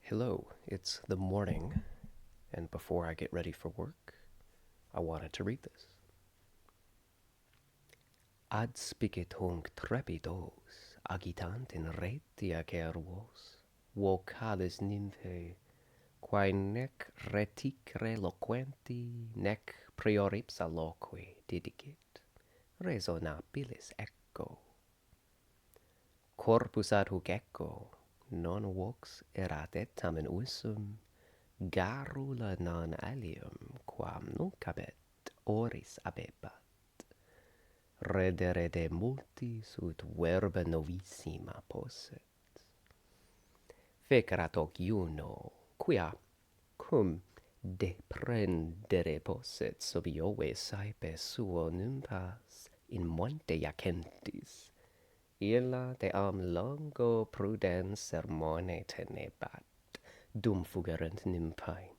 Hello, it's the morning, and before I get ready for work, I wanted to read this. Ad spicit hunc trepidos, agitant in retia cervos, vocalis nymphae, quae nec reticere loquenti, nec prioripsa loque didicit, resonabilis echo. Corpus ad huc echo, non vox erat et tamen usum, garrula non alium, quam nunc habet, oris abebat. Redere de multis ut verba novissima posset. Fecerat hoc Juno, quia, cum deprendere posset sub Iove saepe suo nymphas in monte jacentis, illa de longo prudens sermone tenebat, dum fugerent nymphae.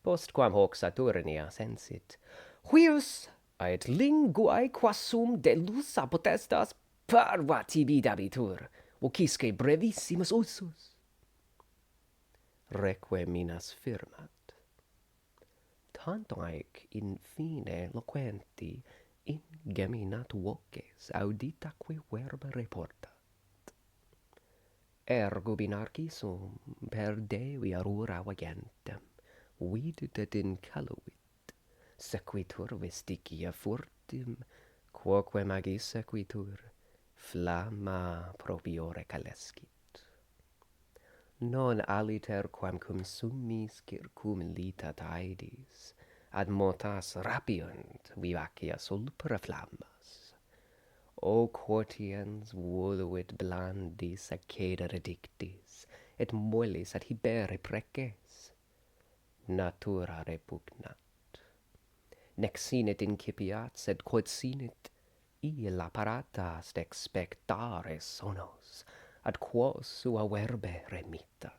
Postquam hoc Saturnia sensit, huius aet linguae quassum delusa potestas parva tibi dabitur, vocisque brevissimus usus. Reque minas firmat. Tanto aec in fine loquenti ingeminat voces auditaque verba reportat. Ergo binarcissum per devia rura vagentem, vidit et incaluit, sequitur vestigia furtim, quoque magis sequitur, flamma propiore calescit. Non aliter quam cum summis circum litat aedis, ad motas rapiunt vivacia sulpra flammas. O quotiens voluit blandis accedere dictis, et mollis ad hibere preces. Natura repugnat. Nec sinit incipiat, sed quod sinit, illa paratas expectare sonos, ad quos sua verbe remittat.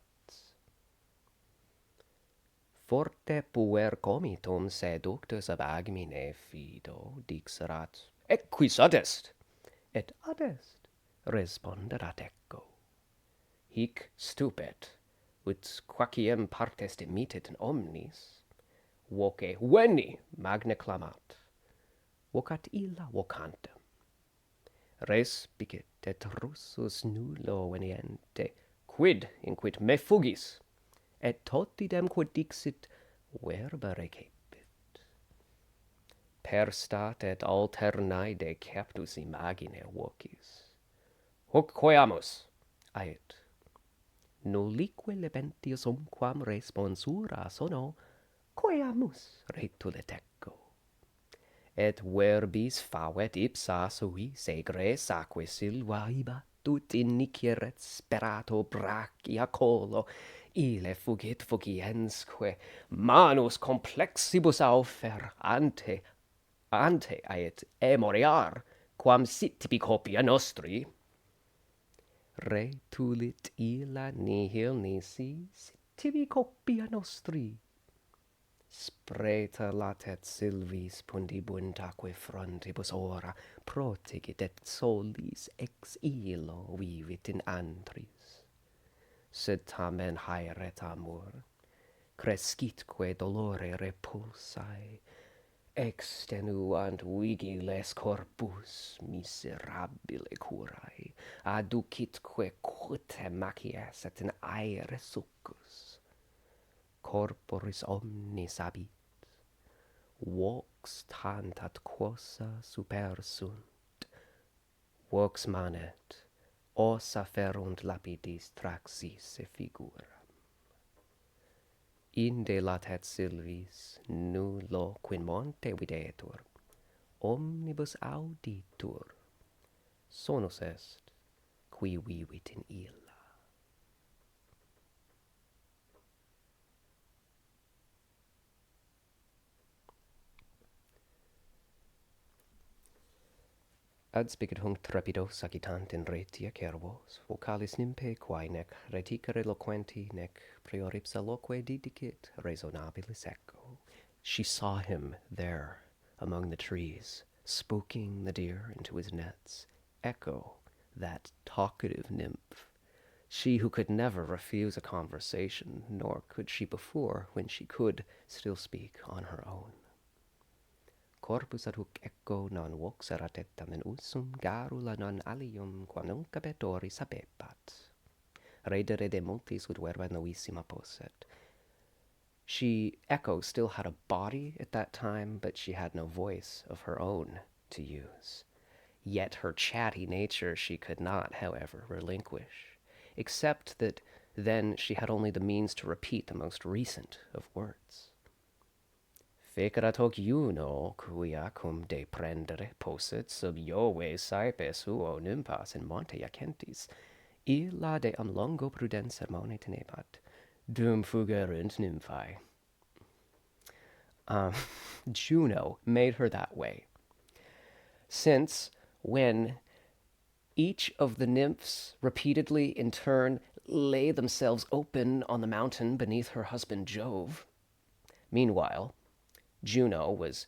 Forte puer comitum seductus ab agmine fido dixerat, quis adest? Et adest, responderat echo. Hic stupet, ut quaciem partes demitit in omnis, voce veni magna clamat, vocat illa vocantem. Respicit et russus nullo veniente, quid inquit me fugis, et totidem quod dixit verba recepit. Perstat et alternae captus imagine vocis. Huc queamus, aet. Nullique lebentius umquam responsura sono, queamus retulit echo. Et verbis favet ipsa suis egres aquae silva ibatut iniceret sperato brachia colo, ille fugit fugiensque, manus complexibus aufer ante aet emoriar, quam sit tibi copia nostri. Retulit illa nihil nisi sit tibi copia nostri. Spreta latet silvis pundibunt aquae frontibus ora, protigit et solis ex illo vivit in antris. Sed tamen haeret amor, crescitque dolore repulsae, extenuant vigiles corpus miserabile curae, adducitque quote macies et in aere succus. Corporis omnis habit, vox tantat quosa supersunt, vox manet, ossa ferunt lapidis traxisse figuram. Inde latet silvis, nullo quin monte videtur, omnibus auditur, sonus est, qui vivit in illa. Ad spicit hunc trepidos agitant in retia cervos, vocalis nymphae quae nec reticere loquenti, nec prioripsa loque didicit, resonabilis echo. She saw him there among the trees, spooking the deer into his nets. Echo, that talkative nymph. she who could never refuse a conversation, nor could she before, when she could, still speak on her own. Corpus ad hoc echo non voxerat et tamen usum garula non alium qua nunc abetori sapebat. Redere de multis ut verba novissima posset. Echo still had a body at that time, but she had no voice of her own to use. Yet her chatty nature she could not, however, relinquish, except that then she had only the means to repeat the most recent of words. Fecerat hoc Juno, quia cum de prendere posset sub Jove saepe suo nymphas in monte Iacentis, illa de longo prudens sermone tenebat, dum fugerunt nymphae. Juno made her that way, since when each of the nymphs repeatedly in turn lay themselves open on the mountain beneath her husband Jove, meanwhile, Juno was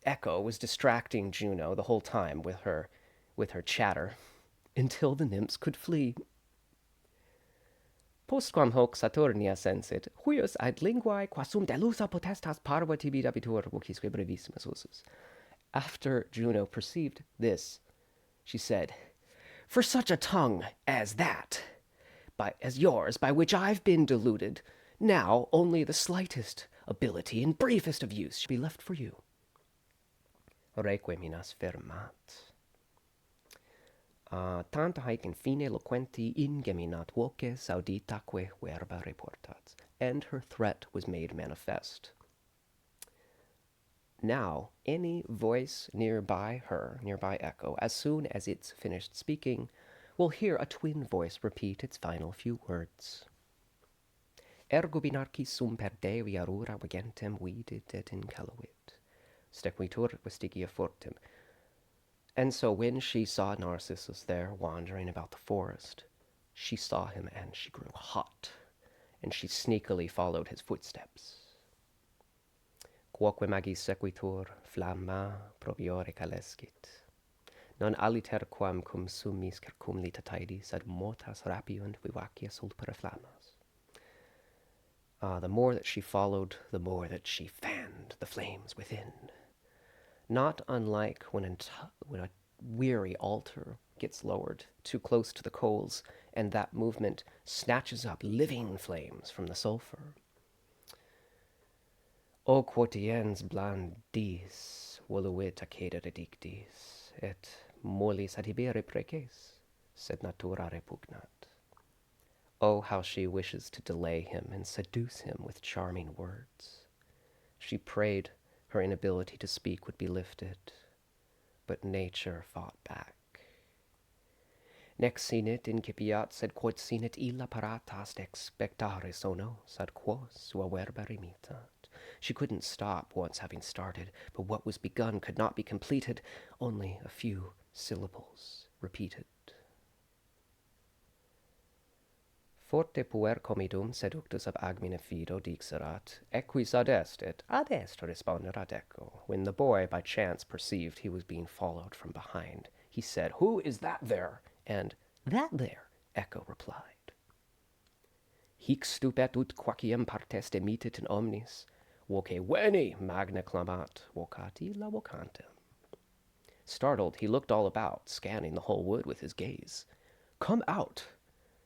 Echo was distracting Juno the whole time with her chatter until the nymphs could flee. Postquam hoc Saturnia sensit, huius ad linguae quasum delusa potestas parva tibi dabitur vocisque brevissimus usus. After Juno perceived this, she said, "For such a tongue as that, as yours, by which I've been deluded, now only the slightest ability and briefest of use should be left for you." Reque minas firmat. Tanta haec in fine loquenti ingeminat voces auditaque verba reportat. And her threat was made manifest. Now, any voice nearby Echo, as soon as it's finished speaking, will hear a twin voice repeat its final few words. Ergo binarcis sum per Devi arura vegentem vidit et incaluit, stequitur vestigia fortem. And so when she saw Narcissus there wandering about the forest, she saw him and she grew hot, and she sneakily followed his footsteps. Quoque magis sequitur flamma probiore calescit. Non aliter quam cum summis circum litataidis ad mortas rapiunt vivacia sulpere flammas. The more that she followed, the more that she fanned the flames within. Not unlike when a weary altar gets lowered too close to the coals, and that movement snatches up living flames from the sulfur. O quotiens blandis voluit accedere dictis, et mollis adhibere preces, sed natura repugnat. Oh, how she wishes to delay him and seduce him with charming words. She prayed her inability to speak would be lifted, but nature fought back. Nec sinit incipiat, sed quod sinit illa paratas expectare sono, sed quos sua verba remitat. She couldn't stop once having started, but what was begun could not be completed, only a few syllables repeated. Forte puer comidum seductus ab agmine fido dixerat, equis ad est, et ad est responderat Echo. When the boy by chance perceived he was being followed from behind, he said, "Who is that there?" And "That there," Echo replied. Hic stupet ut quaciam partes demitit in omnis, voce veni magna clamat, vocat illa vocantem. Startled, he looked all about, scanning the whole wood with his gaze. "Come out,"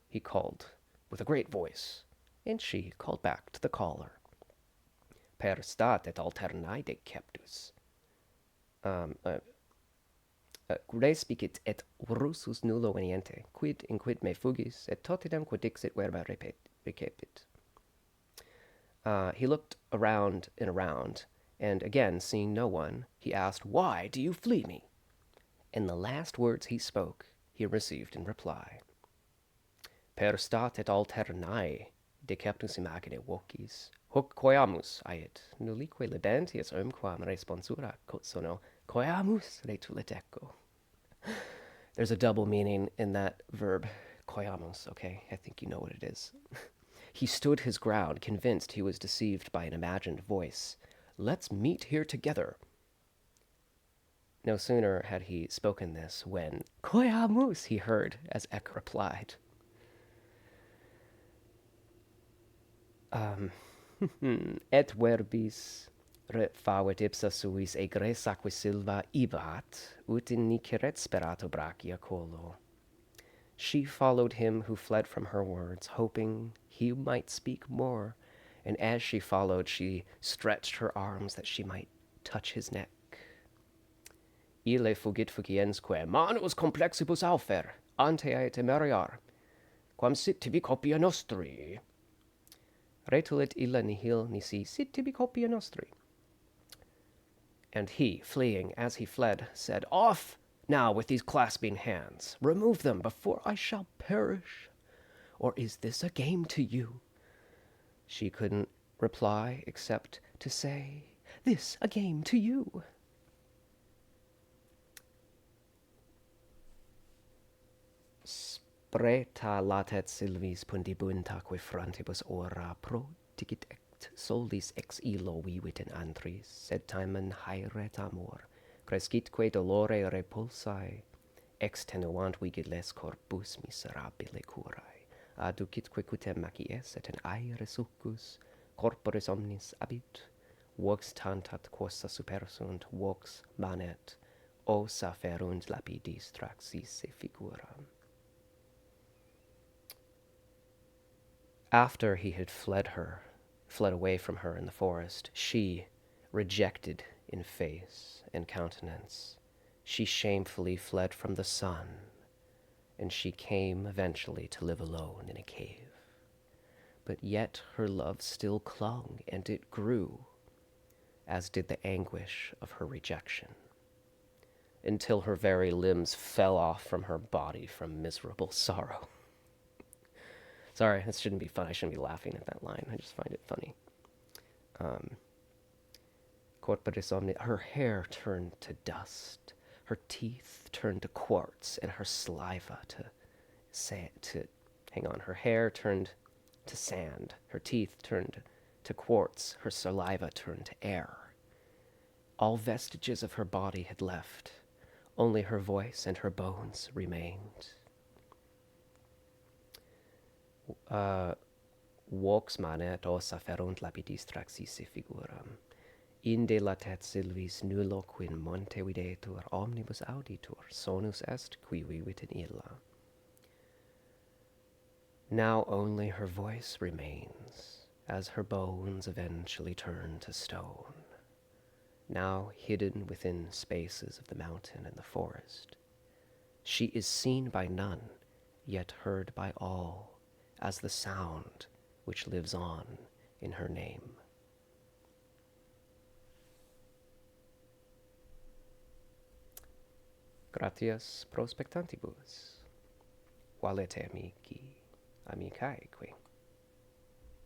he called with a great voice, and she called back to the caller. Per stat et alternae deceptus. Respicit et russus nullo veniente, quid inquid me fugis, et totidem quod dixit verba recepit. He looked around and around, and again, seeing no one, he asked, "Why do you flee me?" And the last words he spoke, he received in reply. Per stat et alternae deceptus imagine vocis, hoc coeamus ait, nullique lidentius umquam responsura sono, coeamus retulit Echo. There's a double meaning in that verb, coeamus, okay? I think you know what it is. He stood his ground, convinced he was deceived by an imagined voice. "Let's meet here together." No sooner had he spoken this when "Koyamus" he heard as Ek replied. Et verbis fawet ipsa suis egres silva ibat, ut in niceret sperato brachia colo. She followed him who fled from her words, hoping he might speak more, and as she followed, she stretched her arms that she might touch his neck. Ille fugit fugiensque manus complexibus aufer, ante et temeriar, quam sit tibi copia nostri. Retulit illa nihil nisi sit tibi copia nostri. And he, fleeing as he fled, said, "Off now with these clasping hands. Remove them before I shall perish. Or is this a game to you?" She couldn't reply except to say, "This a game to you." Spreta latet silvis pundibuntaque frantibus ora pro dicit ect solis ex illo vivit in antris, sed tamen haeret amor, crescitque dolore repulsae, extenuant vigiles corpus miserabile curae, adducitque cutem macies et in aere succus, corporis omnis abit, vox tantat quosa supersunt, vox manet, ossa ferunt lapidis traxisse figuram. After he had fled away from her in the forest, she, rejected in face and countenance, she shamefully fled from the sun, and she came eventually to live alone in a cave. But yet her love still clung, and it grew, as did the anguish of her rejection, until her very limbs fell off from her body from miserable sorrow. Sorry, this shouldn't be fun. I shouldn't be laughing at that line. I just find it funny. Corporis omni. Her hair turned to dust. Her teeth turned to quartz, and her saliva to hang on. Her hair turned to sand. Her teeth turned to quartz. Her saliva turned to air. All vestiges of her body had left. Only her voice and her bones remained. Vox manet ossa ferunt lapidis traxisse figuram. Inde latet silvis nullo quin monte videtur omnibus auditur, sonus est qui vivit in illa. Now only her voice remains, as her bones eventually turn to stone, now hidden within spaces of the mountain and the forest. She is seen by none, yet heard by all, as the sound which lives on in her name. Gratias prospectantibus, valete amici, amicaeque.